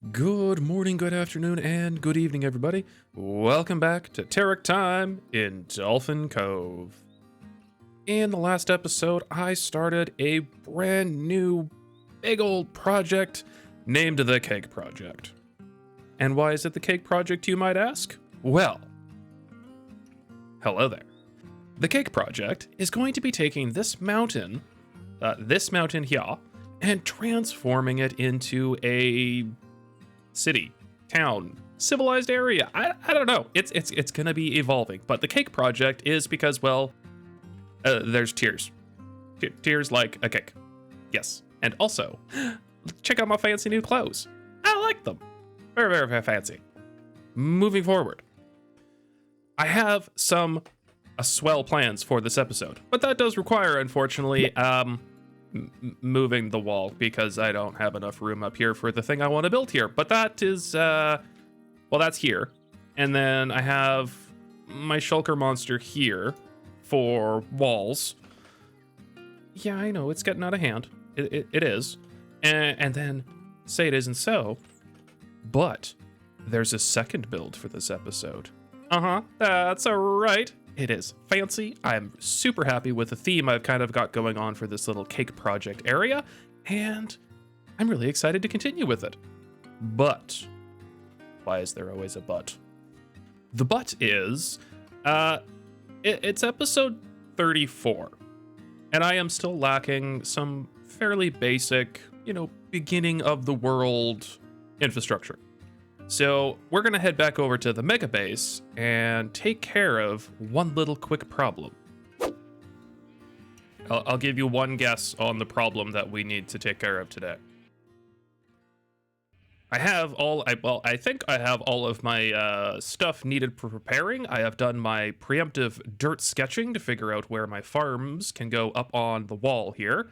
Good morning, good afternoon, and good evening, everybody. Welcome back to TerickTime in Dolphin Cove. In the last episode, I started a brand new big old project named the Cake Project. And why is it the Cake Project, you might ask? Well, hello there. The Cake Project is going to be taking this mountain here, and transforming it into a city, town, civilized area. I don't know. It's gonna be evolving. But the Cake Project is because, well, there's tears. Tears like a cake. Yes. And also, check out my fancy new clothes. I like them. Very, very, very fancy. Moving forward, I have some swell plans for this episode, but that does require, unfortunately, moving the wall because I don't have enough room up here for the thing I want to build here. But that is, well, that's here. And then I have my shulker monster here for walls. Yeah, I know, it's getting out of hand. It is. And then, say it isn't so, but there's a second build for this episode. That's right. It is fancy. I'm super happy with the theme I've kind of got going on for this little Cake Project area, and I'm really excited to continue with it. But why is there always a but? The but is, it's episode 34, and I am still lacking some fairly basic, beginning of the world infrastructure. So we're gonna head back over to the mega base and take care of one little quick problem. I'll give you one guess on the problem that we need to take care of today. I think I have all of my stuff needed for preparing. I have done my preemptive dirt sketching to figure out where my farms can go up on the wall here.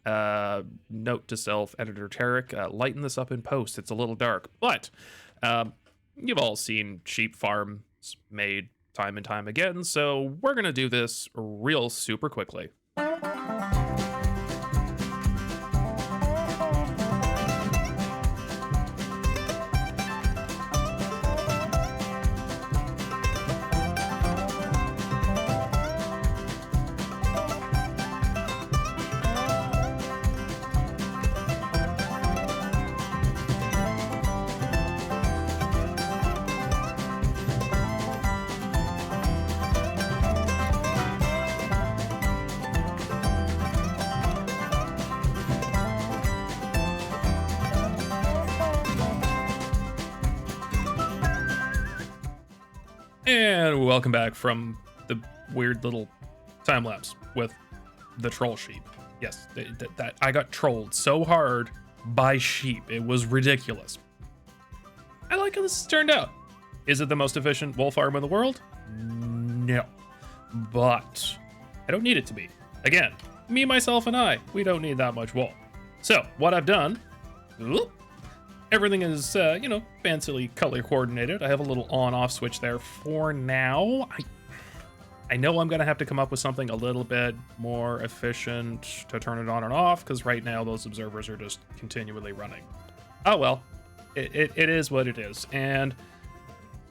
Note to self, Editor Terrick, lighten this up in post. It's a little dark, but you've all seen sheep farms made time and time again, so we're gonna do this real super quickly. And welcome back from the weird little time lapse with the troll sheep. Yes, that I got trolled so hard by sheep. It was ridiculous. I like how this has turned out. Is it the most efficient wool farm in the world? No. But I don't need it to be. Again, me, myself, and I, we don't need that much wool. So what I've done, everything is, fancily color coordinated. I have a little on-off switch there for now. I know I'm gonna have to come up with something a little bit more efficient to turn it on and off, because right now those observers are just continually running. Oh well, it is what it is. And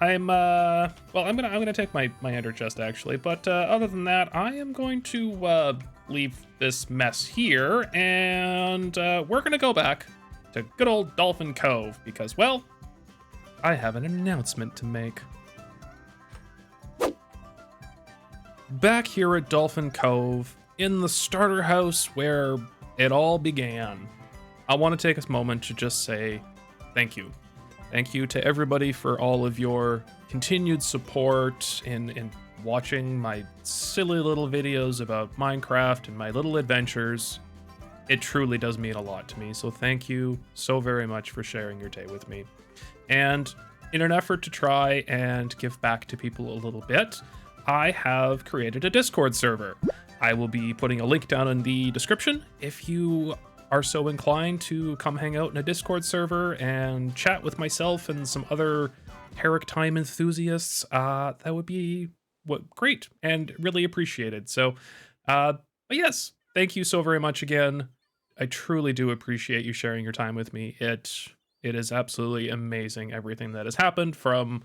I'm gonna take my ender chest actually, but other than that, I am going to leave this mess here, and we're gonna go back to good old Dolphin Cove because, well, I have an announcement to make. Back here at Dolphin Cove, in the starter house where it all began, I want to take a moment to just say thank you. Thank you to everybody for all of your continued support in watching my silly little videos about Minecraft and my little adventures. It truly does mean a lot to me, so thank you so very much for sharing your day with me. And in an effort to try and give back to people a little bit, I have created a Discord server. I will be putting a link down in the description. If you are so inclined to come hang out in a Discord server and chat with myself and some other TerickTime enthusiasts, that would be great and really appreciated. So, but yes, thank you so very much again. I truly do appreciate you sharing your time with me. It It is absolutely amazing everything that has happened from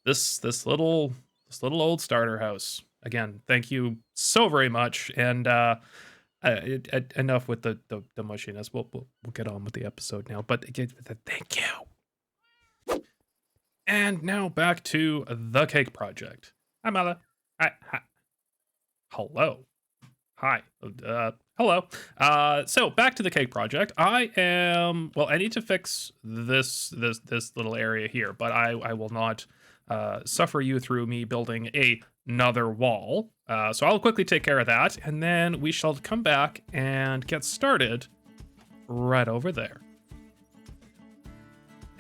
this little old starter house. Again, thank you so very much. And enough with the mushiness. We'll get on with the episode now. But again, thank you. And now back to the cake project. Hi, Mala. Hi. Hello. Hi. Hello. So back to the cake project. I need to fix this little area here, but I will not suffer you through me building another wall. So I'll quickly take care of that, and then we shall come back and get started right over there.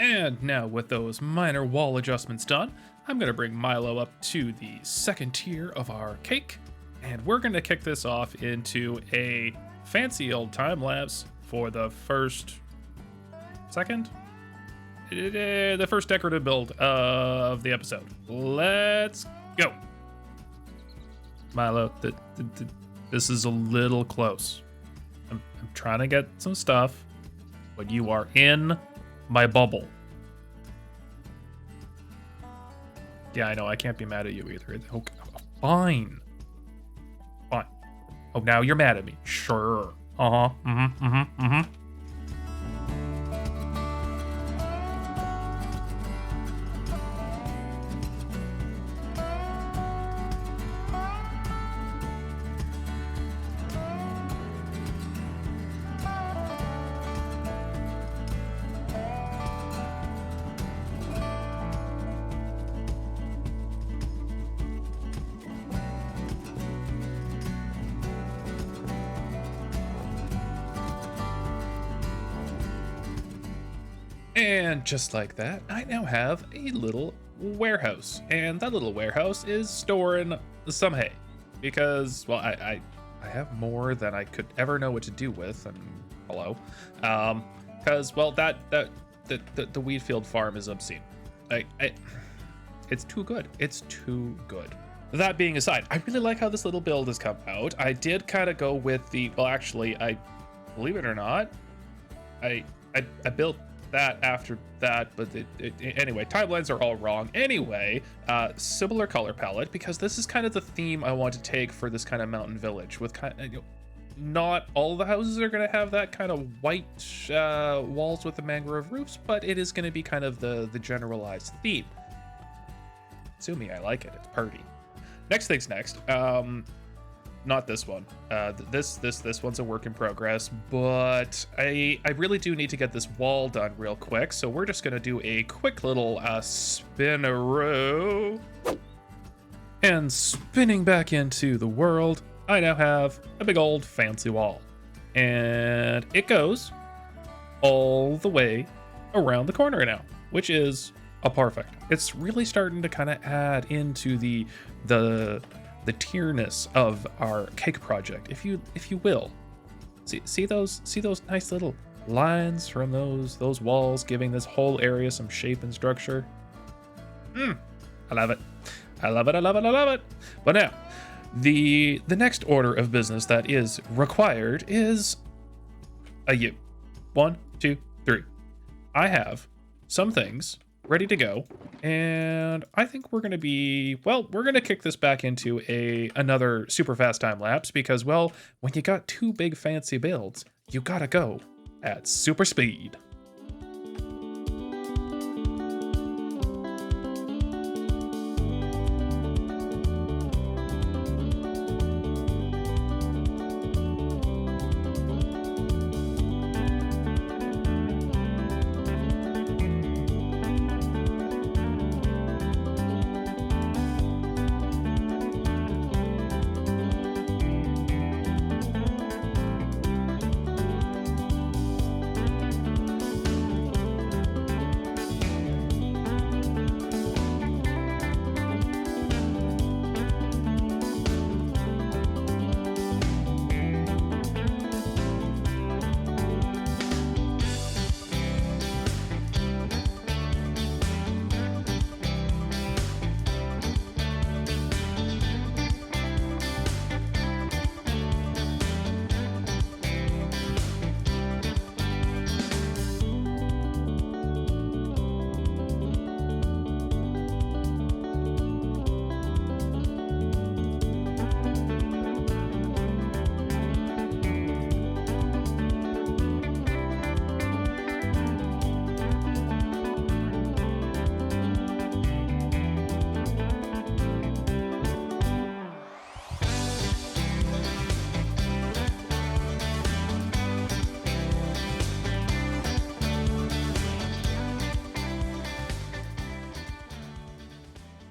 And now with those minor wall adjustments done, I'm gonna bring Milo up to the second tier of our cake, and we're gonna kick this off into a fancy old time lapse for the first decorative build of the episode. Let's go. Milo, this is a little close. I'm trying to get some stuff, but you are in my bubble. Yeah, I know, I can't be mad at you either. Okay, fine. Oh, now you're mad at me. Sure. And just like that, I now have a little warehouse. And that little warehouse is storing some hay. Because, well, I have more than I could ever know what to do with. And hello. Because, well, the wheat field farm is obscene. It's too good. It's too good. That being aside, I really like how this little build has come out. I did kind of go with I believe it or not, I built that after that, but anyway, timelines are all wrong. Anyway, similar color palette, because this is kind of the theme I want to take for this kind of mountain village. With not all the houses are going to have that kind of white walls with the mangrove roofs, but it is going to be kind of the generalized theme. Sue me, I like it. It's pretty. Next thing's next. Not this one. This one's a work in progress, but I really do need to get this wall done real quick. So we're just gonna do a quick little spin-a-row. And spinning back into the world, I now have a big old fancy wall. And it goes all the way around the corner now, which is perfect. It's really starting to kind of add into the tierness of our cake project, if you will. See those nice little lines from those walls, giving this whole area some shape and structure. I love it. I love it. But now, the next order of business that is required is a U. 1, 2, 3. I have some things ready to go, and I think we're gonna kick this back into another super fast time lapse, because, well, when you got two big fancy builds, you gotta go at super speed.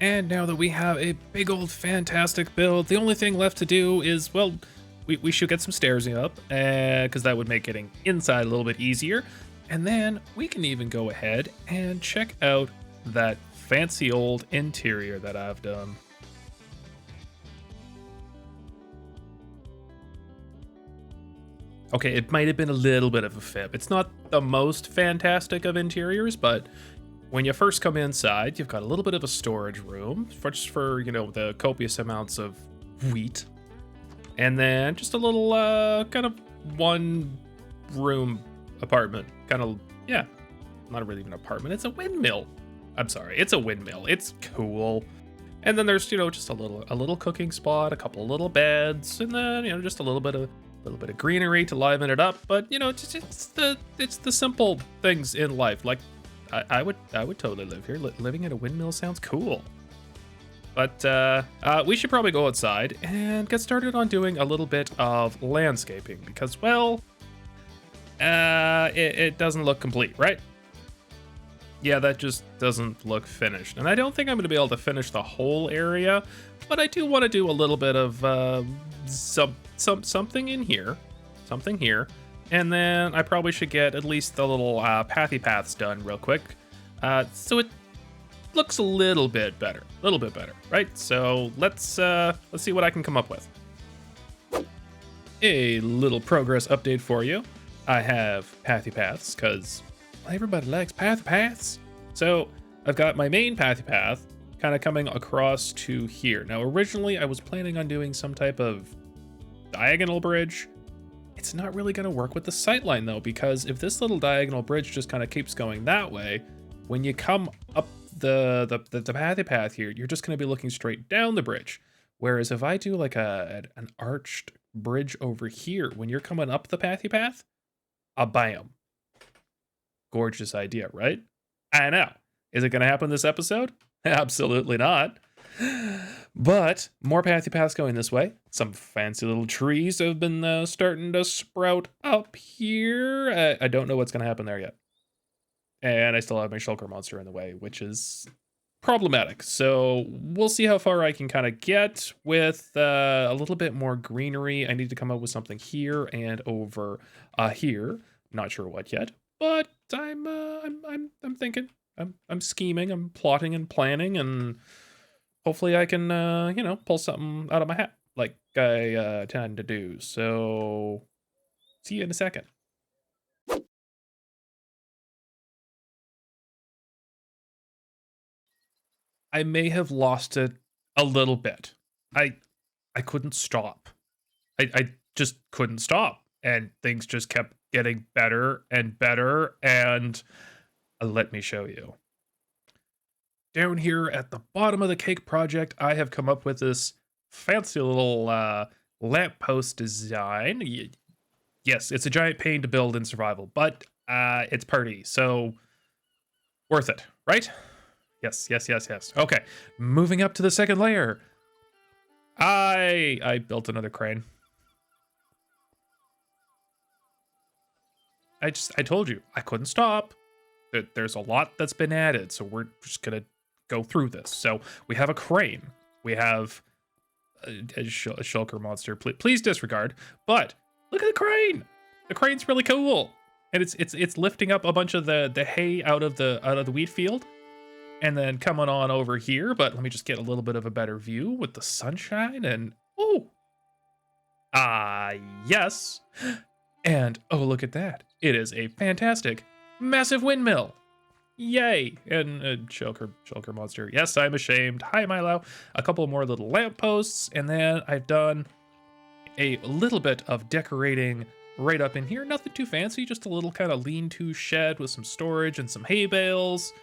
And now that we have a big old fantastic build, the only thing left to do is, well, we should get some stairs up, because that would make getting inside a little bit easier. And then we can even go ahead and check out that fancy old interior that I've done. Okay, it might have been a little bit of a fib. It's not the most fantastic of interiors, but when you first come inside, you've got a little bit of a storage room just for, you know, the copious amounts of wheat. And then just a little kind of one room apartment. Kind of, yeah, not really even an apartment. It's a windmill. I'm sorry, it's a windmill. It's cool. And then there's, you know, just a little cooking spot, a couple little beds, and then, you know, just a little bit of greenery to liven it up. But, you know, it's the simple things in life. Like I would totally live here. Living in a windmill sounds cool. But we should probably go outside and get started on doing a little bit of landscaping because, well, it doesn't look complete, right? Yeah, that just doesn't look finished. And I don't think I'm going to be able to finish the whole area, but I do want to do a little bit of something in here, something here. And then I probably should get at least the little pathy paths done real quick. So it looks a little bit better, right? So let's see what I can come up with. A little progress update for you. I have pathy paths because everybody likes pathy paths. So I've got my main pathy path kind of coming across to here. Now, originally I was planning on doing some type of diagonal bridge. It's not really going to work with the sightline though, because if this little diagonal bridge just kind of keeps going that way, when you come up the pathy path here, you're just going to be looking straight down the bridge. Whereas if I do like an arched bridge over here, when you're coming up the pathy path, bam. Gorgeous idea, right? I know. Is it going to happen this episode? Absolutely not. But more pathy paths going this way. Some fancy little trees have been starting to sprout up here. I don't know what's going to happen there yet. And I still have my shulker monster in the way, which is problematic. So we'll see how far I can kind of get with a little bit more greenery. I need to come up with something here and over here. Not sure what yet, but I'm thinking. I'm scheming. I'm plotting and planning, and hopefully I can you know, pull something out of my hat like I tend to do. So see you in a second. I may have lost it a little bit. I couldn't stop. I just couldn't stop, and things just kept getting better and better. And let me show you. Down here at the bottom of the cake project, I have come up with this fancy little lamppost design. Yes, it's a giant pain to build in survival, but it's pretty, so worth it, right? Yes. Okay, moving up to the second layer. I built another crane. I told you, I couldn't stop. There's a lot that's been added, so we're just gonna go through this. So we have a crane. We have a shulker monster. Please disregard. But look at the crane. The crane's really cool, and it's lifting up a bunch of the hay out of the wheat field, and then coming on over here. But let me just get a little bit of a better view with the sunshine. And oh, yes. And oh, look at that. It is a fantastic, massive windmill. Yay. And shulker monster. Yes, I'm ashamed. Hi, Milo. A couple more little lampposts. And then I've done a little bit of decorating right up in here. Nothing too fancy, just a little kind of lean-to shed with some storage and some hay bales.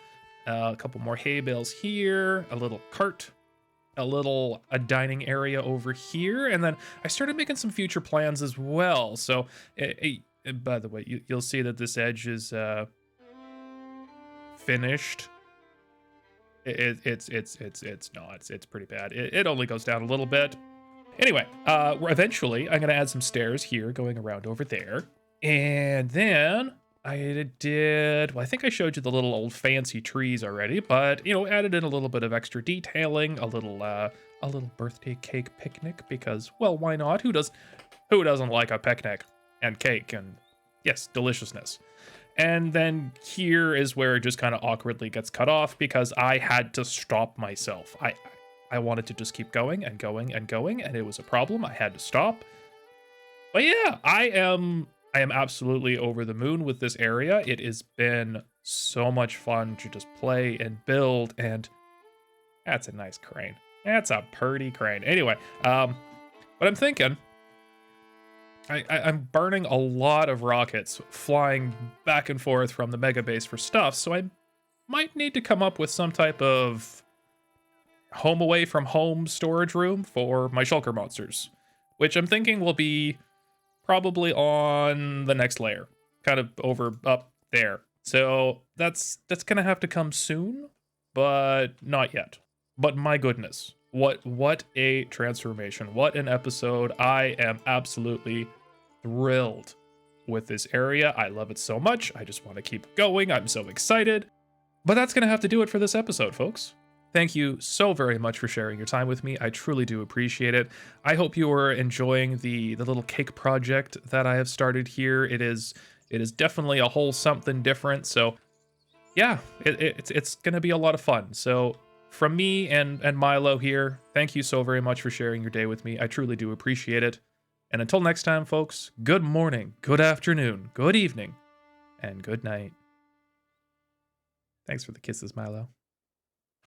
A couple more hay bales here. A little cart. A dining area over here. And then I started making some future plans as well. So, by the way, you'll see that this edge is finished. It's not. It's pretty bad. It only goes down a little bit. Anyway, eventually I'm gonna add some stairs here going around over there, and then I did. Well, I think I showed you the little old fancy trees already, but added in a little bit of extra detailing, a little birthday cake picnic because, well, why not? Who doesn't like a picnic and cake and yes, deliciousness. And then here is where it just kind of awkwardly gets cut off because I had to stop myself. I wanted to just keep going and going and going, and it was a problem. I had to stop. But yeah, I am absolutely over the moon with this area. It has been so much fun to just play and build, and that's a nice crane. That's a purty crane. Anyway, what I'm thinking, I'm burning a lot of rockets flying back and forth from the mega base for stuff, so I might need to come up with some type of home away from home storage room for my shulker monsters, which I'm thinking will be probably on the next layer, kind of over up there. So that's gonna have to come soon, but not yet. But my goodness, what a transformation! What an episode! I am absolutely thrilled with this area. I love it so much. I just want to keep going. I'm so excited. But that's gonna have to do it for this episode, folks. Thank you so very much for sharing your time with me. I truly do appreciate it. I hope you are enjoying the little cake project that I have started here. It is definitely a whole something different. So yeah, it's gonna be a lot of fun. So from me and Milo here, thank you so very much for sharing your day with me. I truly do appreciate it. And until next time, folks, good morning, good afternoon, good evening, and good night. Thanks for the kisses, Milo.